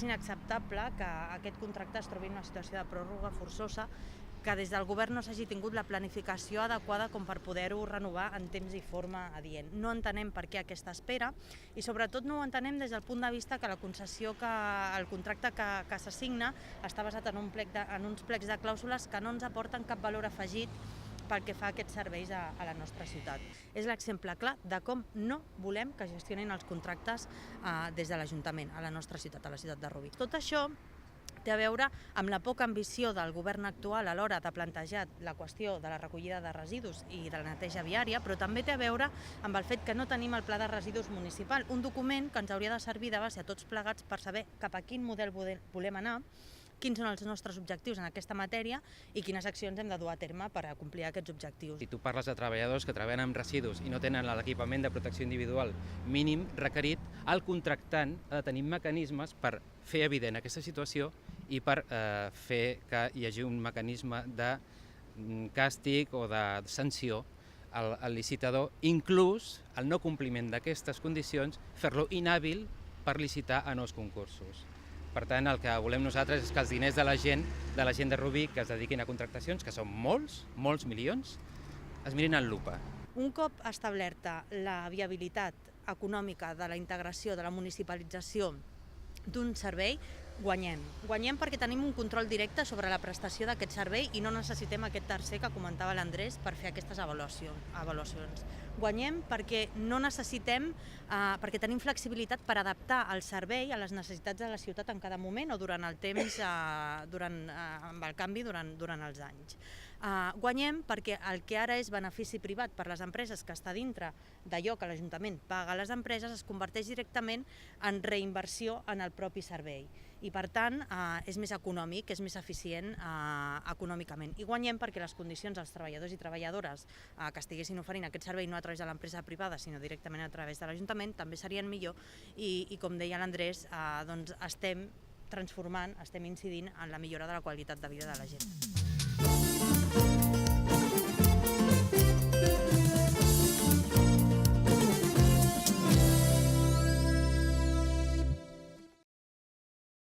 És inacceptable que aquest contracte es trobi en una situació de pròrroga forçosa, que des del govern no s'hagi tingut la planificació adequada com per poder-ho renovar en temps i forma adient. No entenem per què aquesta espera i sobretot no ho entenem des del punt de vista que la concessió, el contracte que s'assigna està basat en uns plecs de clàusules que no ens aporten cap valor afegit pel que fa a aquests serveis a la nostra ciutat. És l'exemple clar de com no volem que gestionin els contractes des de l'Ajuntament a la nostra ciutat, a la ciutat de Rubí. Tot això té a veure amb la poca ambició del govern actual a l'hora de plantejar la qüestió de la recollida de residus i de la neteja viària, però també té a veure amb el fet que no tenim el Pla de Residus Municipal, un document que ens hauria de servir de base a tots plegats per saber cap a quin model volem anar, quins són els nostres objectius en aquesta matèria i quines accions hem de dur a terme per complir aquests objectius. Si tu parles de treballadors que treballen amb residus i no tenen l'equipament de protecció individual mínim requerit, el contractant ha de tenir mecanismes per fer evident aquesta situació i per fer que hi hagi un mecanisme de càstig o de sanció al licitador, inclús el no compliment d'aquestes condicions, fer-lo inhàbil per licitar a nous concursos. Per tant, el que volem nosaltres és que els diners de la gent de Rubí que es dediquin a contractacions, que són molts milions, es mirin en lupa. Un cop establerta la viabilitat econòmica de la integració, de la municipalització d'un servei, guanyem. Guanyem perquè tenim un control directe sobre la prestació d'aquest servei i no necessitem aquest tercer que comentava l'Andrés per fer aquestes avaluacions. Guanyem perquè no necessitem, perquè tenim flexibilitat per adaptar el servei a les necessitats de la ciutat en cada moment o durant el temps, amb el canvi durant els anys. Guanyem perquè el que ara és benefici privat per les empreses que està dintre d'allò que l'Ajuntament paga a les empreses es converteix directament en reinversió en el propi servei i per tant és més econòmic, és més eficient econòmicament. I guanyem perquè les condicions dels treballadors i treballadores que estiguessin oferint aquest servei no a través de l'empresa privada sinó directament a través de l'Ajuntament també serien millor i com deia l'Andrés, estem transformant, estem incidint en la millora de la qualitat de vida de la gent.